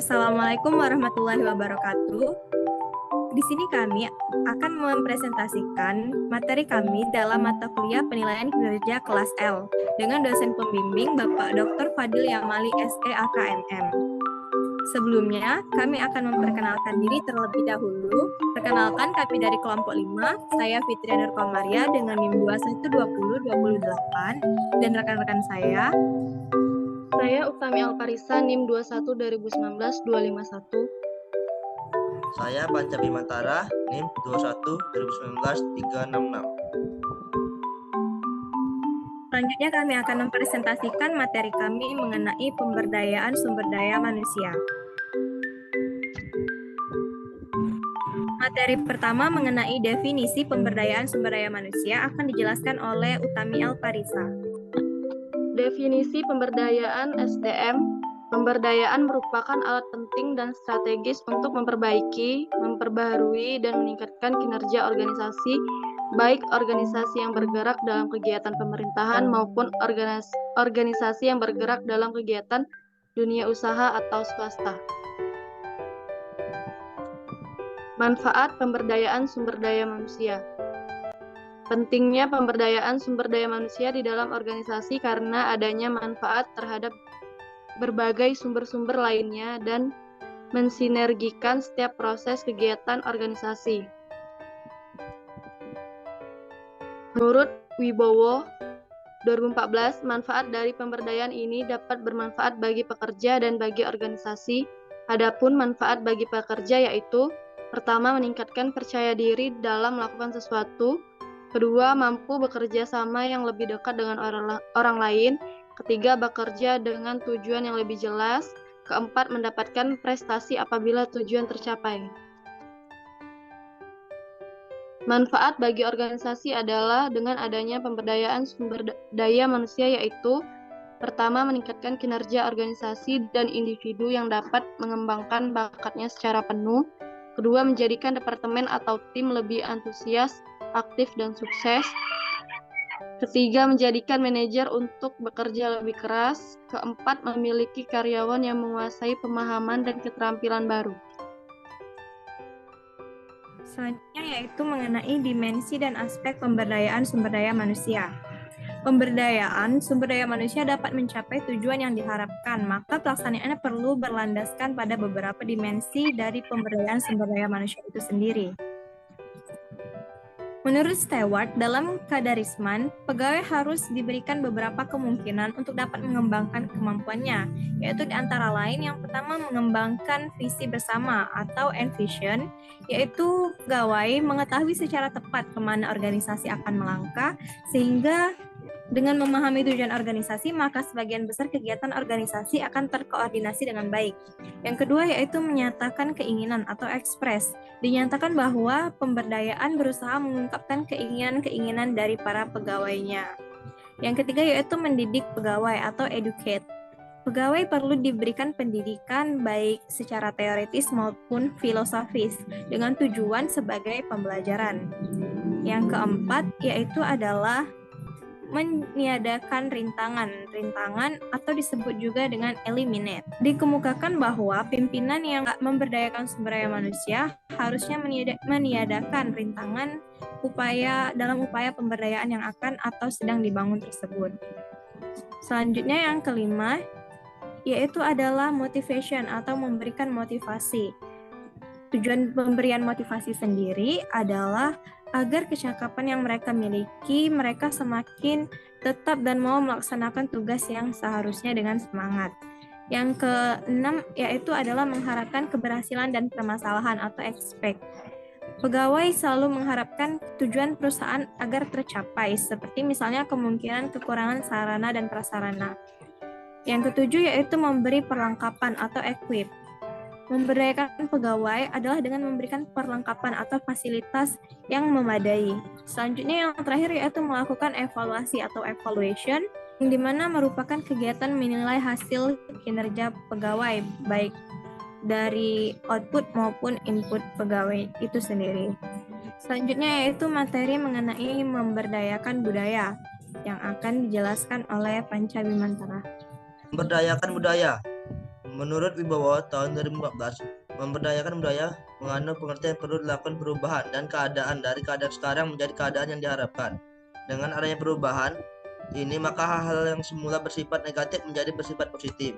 Assalamualaikum warahmatullahi wabarakatuh. Di sini kami akan mempresentasikan materi kami dalam mata kuliah penilaian kinerja kelas L dengan dosen pembimbing Bapak Dr. Fadil Yamali SE AKMM. Sebelumnya, kami akan memperkenalkan diri terlebih dahulu. Perkenalkan, kami dari kelompok 5, saya Fitria Nurkomaria dengan NIM 21202028 dan rekan-rekan saya Utami Alparisa, NIM 21-2019-251. Saya Panca Bimantara, NIM 21-2019-366. Selanjutnya kami akan mempresentasikan materi kami mengenai pemberdayaan sumber daya manusia. Materi pertama mengenai definisi pemberdayaan sumber daya manusia akan dijelaskan oleh Utami Alparisa. Definisi pemberdayaan SDM. Pemberdayaan merupakan alat penting dan strategis untuk memperbaiki, memperbaharui, dan meningkatkan kinerja organisasi, baik organisasi yang bergerak dalam kegiatan pemerintahan maupun organisasi yang bergerak dalam kegiatan dunia usaha atau swasta. Manfaat pemberdayaan sumber daya manusia. Pentingnya pemberdayaan sumber daya manusia di dalam organisasi karena adanya manfaat terhadap berbagai sumber-sumber lainnya dan mensinergikan setiap proses kegiatan organisasi. Menurut Wibowo 2014, manfaat dari pemberdayaan ini dapat bermanfaat bagi pekerja dan bagi organisasi. Adapun manfaat bagi pekerja yaitu: pertama, meningkatkan percaya diri dalam melakukan sesuatu; kedua, mampu bekerja sama yang lebih dekat dengan orang lain; ketiga, bekerja dengan tujuan yang lebih jelas; keempat, mendapatkan prestasi apabila tujuan tercapai. Manfaat bagi organisasi adalah dengan adanya pemberdayaan sumber daya manusia yaitu: pertama, meningkatkan kinerja organisasi dan individu yang dapat mengembangkan bakatnya secara penuh; kedua, menjadikan departemen atau tim lebih antusias, aktif, dan sukses; ketiga, menjadikan manajer untuk bekerja lebih keras; keempat, memiliki karyawan yang menguasai pemahaman dan keterampilan baru. Selanjutnya yaitu mengenai dimensi dan aspek pemberdayaan sumber daya manusia. Pemberdayaan sumber daya manusia dapat mencapai tujuan yang diharapkan, maka pelaksanaannya perlu berlandaskan pada beberapa dimensi dari pemberdayaan sumber daya manusia itu sendiri. Menurut Stewart, dalam Kadarisman, pegawai harus diberikan beberapa kemungkinan untuk dapat mengembangkan kemampuannya, yaitu di antara lain yang pertama mengembangkan visi bersama atau envision, yaitu pegawai mengetahui secara tepat kemana organisasi akan melangkah, sehingga dengan memahami tujuan organisasi, maka sebagian besar kegiatan organisasi akan terkoordinasi dengan baik. Yang kedua yaitu menyatakan keinginan atau ekspres. Dinyatakan bahwa pemberdayaan berusaha mengungkapkan keinginan-keinginan dari para pegawainya. Yang ketiga yaitu mendidik pegawai atau educate. Pegawai perlu diberikan pendidikan baik secara teoritis maupun filosofis dengan tujuan sebagai pembelajaran. Yang keempat yaitu adalah meniadakan rintangan atau disebut juga dengan eliminate. Dikemukakan bahwa pimpinan yang memberdayakan sumber daya manusia harusnya meniadakan rintangan dalam upaya pemberdayaan yang akan atau sedang dibangun tersebut. Selanjutnya yang kelima yaitu adalah motivation atau memberikan motivasi. Tujuan pemberian motivasi sendiri adalah agar kecakapan yang mereka miliki, mereka semakin tetap dan mau melaksanakan tugas yang seharusnya dengan semangat. Yang keenam yaitu adalah mengharapkan keberhasilan dan permasalahan atau expect. Pegawai selalu mengharapkan tujuan perusahaan agar tercapai, seperti misalnya kemungkinan kekurangan sarana dan prasarana. Yang ketujuh yaitu memberi perlengkapan atau equip. Memberdayakan pegawai adalah dengan memberikan perlengkapan atau fasilitas yang memadai. Selanjutnya yang terakhir yaitu melakukan evaluasi atau evaluation, yang dimana merupakan kegiatan menilai hasil kinerja pegawai, baik dari output maupun input pegawai itu sendiri. Selanjutnya yaitu materi mengenai memberdayakan budaya, yang akan dijelaskan oleh Panca Bimantara. Memberdayakan budaya. Menurut Wibowo tahun 2014, memberdayakan budaya mengandung pengertian perlu dilakukan perubahan dan keadaan dari keadaan sekarang menjadi keadaan yang diharapkan. Dengan adanya perubahan ini, maka hal-hal yang semula bersifat negatif menjadi bersifat positif.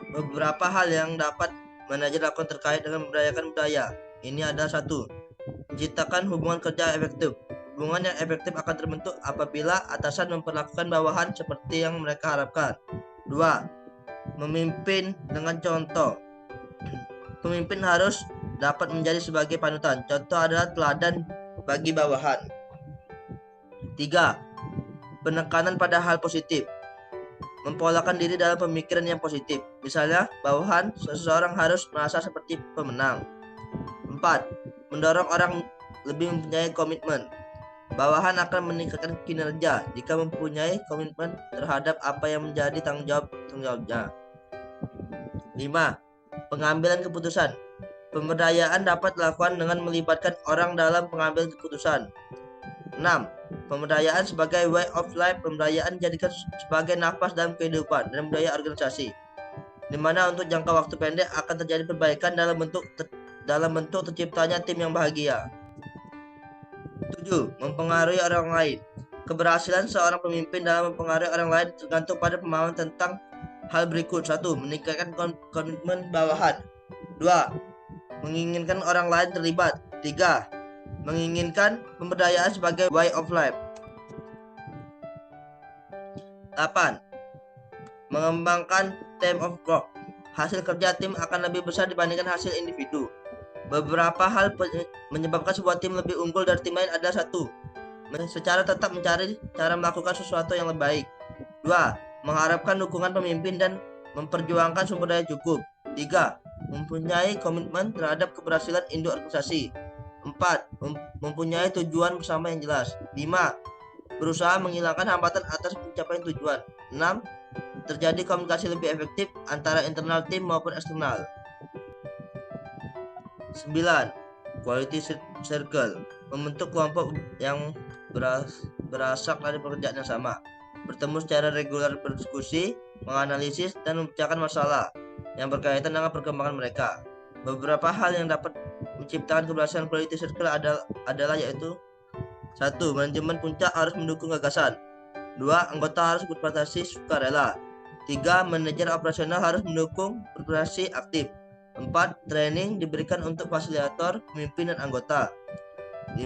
Beberapa hal yang dapat manajer lakukan terkait dengan memberdayakan budaya. Ini adalah 1. Menciptakan hubungan kerja efektif. Hubungan yang efektif akan terbentuk apabila atasan memperlakukan bawahan seperti yang mereka harapkan. 2. Memimpin dengan contoh. Pemimpin harus dapat menjadi sebagai panutan. Contoh adalah teladan bagi bawahan. 3. Penekanan pada hal positif. Mempolakan diri dalam pemikiran yang positif. Misalnya, bawahan seseorang harus merasa seperti pemenang. 4. Mendorong orang lebih mempunyai komitmen. Bawahan akan meningkatkan kinerja jika mempunyai komitmen terhadap apa yang menjadi tanggung jawabnya. 5. Pengambilan keputusan. Pemberdayaan dapat dilakukan dengan melibatkan orang dalam pengambilan keputusan. 6. Pemberdayaan sebagai way of life. Pemberdayaan dijadikan sebagai nafas dalam kehidupan dan budaya organisasi, di mana untuk jangka waktu pendek akan terjadi perbaikan dalam bentuk terciptanya tim yang bahagia. 7. Mempengaruhi orang lain. Keberhasilan seorang pemimpin dalam mempengaruhi orang lain tergantung pada pemahaman tentang hal berikut. 1. Meningkatkan komitmen bawahan. 2. Menginginkan orang lain terlibat. 3. Menginginkan pemberdayaan sebagai way of life. 8. Mengembangkan team of work. Hasil kerja tim akan lebih besar dibandingkan hasil individu. Beberapa hal menyebabkan sebuah tim lebih unggul dari tim lain adalah 1. Secara tetap mencari cara melakukan sesuatu yang lebih baik. 2. Mengharapkan dukungan pemimpin dan memperjuangkan sumber daya cukup. 3. Mempunyai komitmen terhadap keberhasilan induk organisasi. 4. Mempunyai tujuan bersama yang jelas. 5. Berusaha menghilangkan hambatan atas pencapaian tujuan. 6. Terjadi komunikasi lebih efektif antara internal tim maupun eksternal. 9. Quality circle. Membentuk kelompok yang berasal dari pekerjaan yang sama. Bertemu secara reguler, berdiskusi, menganalisis, dan memecahkan masalah yang berkaitan dengan perkembangan mereka. Beberapa hal yang dapat menciptakan keberhasilan quality circle adalah yaitu 1. Manajemen puncak harus mendukung gagasan. 2. Anggota harus berpartisipasi sukarela. 3. Manajer operasional harus mendukung berpartisipasi aktif. 4. Training diberikan untuk fasilitator, pemimpin, dan anggota. 5.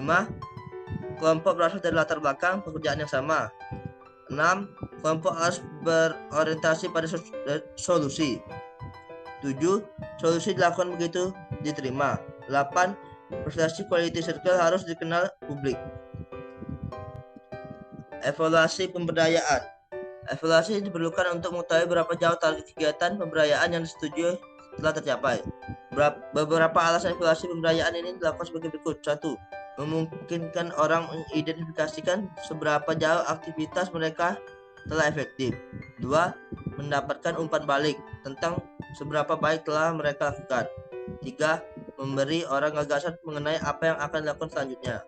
Kelompok berasal dari latar belakang pekerjaan yang sama. 6. Kelompok harus berorientasi pada solusi. 7. Solusi dilakukan begitu diterima. 8. Prestasi quality circle harus dikenal publik. Evaluasi pemberdayaan. Evaluasi diperlukan untuk mengetahui berapa jauh target kegiatan pemberdayaan yang disetujui telah tercapai. Beberapa alasan evaluasi pemberdayaan ini dilakukan sebagai berikut. 1. Memungkinkan orang mengidentifikasikan seberapa jauh aktivitas mereka telah efektif. 2. Mendapatkan umpan balik tentang seberapa baik telah mereka lakukan. 3. Memberi orang gagasan mengenai apa yang akan dilakukan selanjutnya.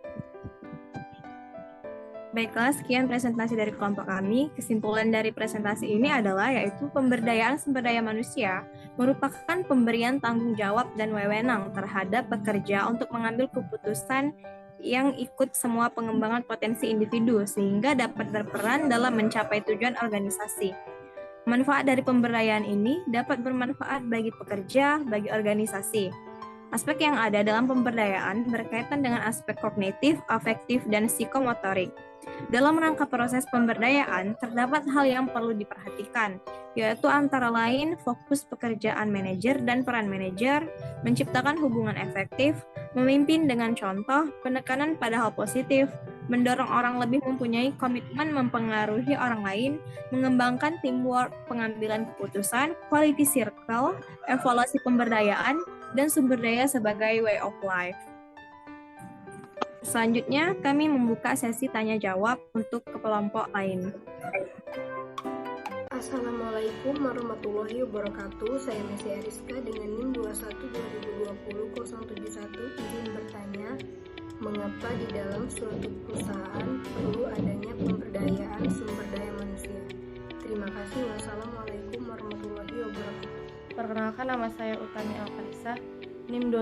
Baiklah, sekian presentasi dari kelompok kami. Kesimpulan dari presentasi ini adalah yaitu pemberdayaan sumber daya manusia merupakan pemberian tanggung jawab dan wewenang terhadap pekerja untuk mengambil keputusan yang ikut semua pengembangan potensi individu sehingga dapat berperan dalam mencapai tujuan organisasi. Manfaat dari pemberdayaan ini dapat bermanfaat bagi pekerja, bagi organisasi. Aspek yang ada dalam pemberdayaan berkaitan dengan aspek kognitif, afektif, dan psikomotorik. Dalam rangka proses pemberdayaan, terdapat hal yang perlu diperhatikan, yaitu antara lain fokus pekerjaan manajer dan peran manajer, menciptakan hubungan efektif, memimpin dengan contoh, penekanan pada hal positif, mendorong orang lebih mempunyai komitmen mempengaruhi orang lain, mengembangkan teamwork, pengambilan keputusan, quality circle, evaluasi pemberdayaan, dan sumber daya sebagai way of life. Selanjutnya, kami membuka sesi tanya-jawab untuk kelompok lain. Assalamualaikum warahmatullahi wabarakatuh. Saya Messi Ariska dengan NIM 21-2020-071. Izin bertanya, mengapa di dalam suatu perusahaan perlu adanya pemberdayaan sumber daya manusia? Terima kasih. Wassalamualaikum warahmatullahi wabarakatuh. Perkenalkan, nama saya Utami Alfarisa, NIM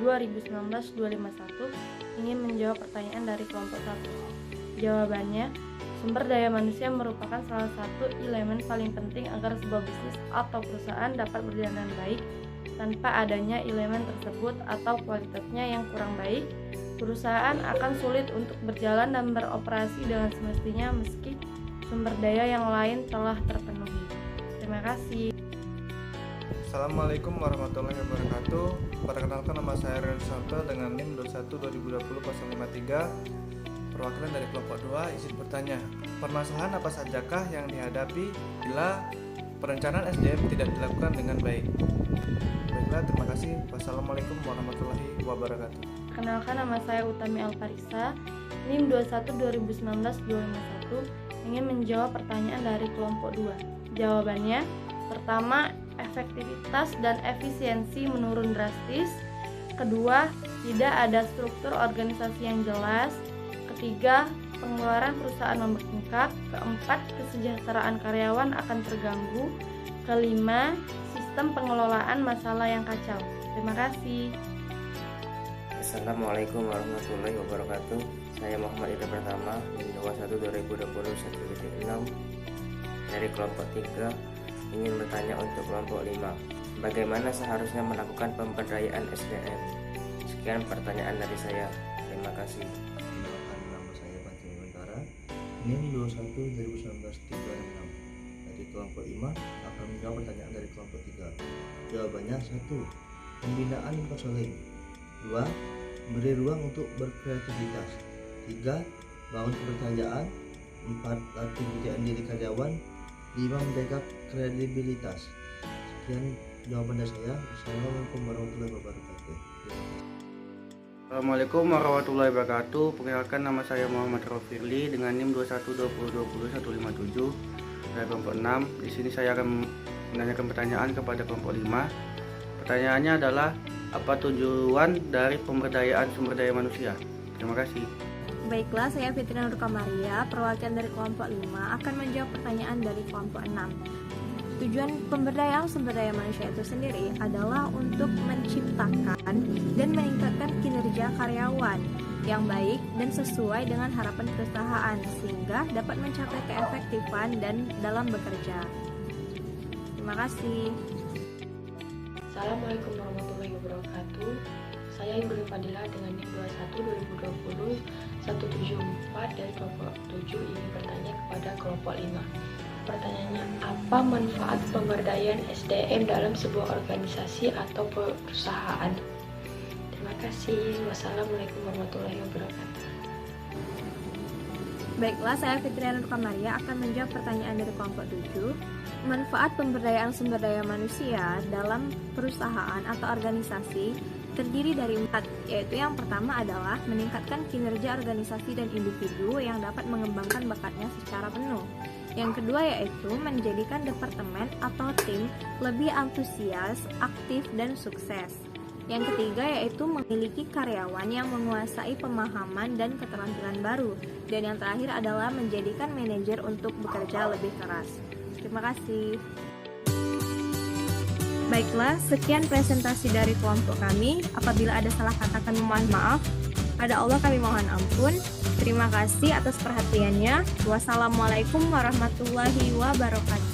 21-2019-251, ingin menjawab pertanyaan dari kelompok 1. Jawabannya, sumber daya manusia merupakan salah satu elemen paling penting agar sebuah bisnis atau perusahaan dapat berjalan dengan baik. Tanpa adanya elemen tersebut atau kualitasnya yang kurang baik, perusahaan akan sulit untuk berjalan dan beroperasi dengan semestinya meski sumber daya yang lain telah terpenuhi. Terima kasih. Assalamualaikum warahmatullahi wabarakatuh. Perkenalkan, nama saya Ren Santo dengan NIM 21-2020-053, perwakilan dari kelompok 2. Izin bertanya, permasalahan apa sajakah yang dihadapi bila perencanaan SDM tidak dilakukan dengan baik? Baiklah, terima kasih. Wassalamualaikum warahmatullahi wabarakatuh. Perkenalkan, nama saya Utami Alfarisa, NIM 21-2019-251, ingin menjawab pertanyaan dari kelompok 2. Jawabannya, pertama, efektivitas dan efisiensi menurun drastis. Kedua, tidak ada struktur organisasi yang jelas. Ketiga, pengeluaran perusahaan membengkak. Keempat, kesejahteraan karyawan akan terganggu. Kelima, sistem pengelolaan masalah yang kacau. Terima kasih. Assalamualaikum warahmatullahi wabarakatuh. Saya Muhammad Ida Pertama, NIM 21-2020-156 dari kelompok 3, ingin bertanya untuk kelompok 5. Bagaimana seharusnya melakukan pemberdayaan SDM? Sekian pertanyaan dari saya. Terima kasih. Nama saya Panji Mentara, NIM 21-2019-356 dari kelompok 5 akan menjawab pertanyaan dari kelompok 3. Jawabannya 1. Pembinaan konseling. 2. Beri ruang untuk berkreativitas. 3. Bangun kepercayaan. 4. Latih kepercayaan diri karyawan. 5. Menjaga kredibilitas. Sekian jawaban dari saya. Assalamualaikum warahmatullahi wabarakatuh. Assalamualaikum warahmatullahi wabarakatuh. Perkenalkan, nama saya Muhammad Rofirli dengan NIM 21-2020-157 dari kelompok 6. Di sini saya akan menanyakan pertanyaan kepada kelompok 5. Pertanyaannya adalah, apa tujuan dari pemberdayaan sumber daya manusia? Terima kasih. Baiklah, saya Fitriana Nurkamaria, perwakilan dari kelompok 5 akan menjawab pertanyaan dari kelompok 6. Tujuan pemberdayaan sumber daya manusia itu sendiri adalah untuk menciptakan dan meningkatkan kinerja karyawan yang baik dan sesuai dengan harapan perusahaan sehingga dapat mencapai keefektifan dan dalam bekerja. Terima kasih. Assalamualaikum warahmatullahi wabarakatuh. Saya Ibu Fadilah dengan NIM 21-2020-174 dari kelompok 7 ingin bertanya kepada kelompok 5. Pertanyaannya, apa manfaat pemberdayaan SDM dalam sebuah organisasi atau perusahaan? Terima kasih. Wassalamualaikum warahmatullahi wabarakatuh. Baiklah, saya Fitriana Nurkamaria akan menjawab pertanyaan dari kelompok 7. Manfaat pemberdayaan sumber daya manusia dalam perusahaan atau organisasi terdiri dari 4, yaitu yang pertama adalah meningkatkan kinerja organisasi dan individu yang dapat mengembangkan bakatnya secara penuh. Yang kedua yaitu menjadikan departemen atau tim lebih antusias, aktif, dan sukses. Yang ketiga yaitu memiliki karyawan yang menguasai pemahaman dan keterampilan baru. Dan yang terakhir adalah menjadikan manajer untuk bekerja lebih keras. Terima kasih. Baiklah, sekian presentasi dari kelompok kami. Apabila ada salah kata kami mohon maaf. Pada Allah kami mohon ampun. Terima kasih atas perhatiannya. Wassalamualaikum warahmatullahi wabarakatuh.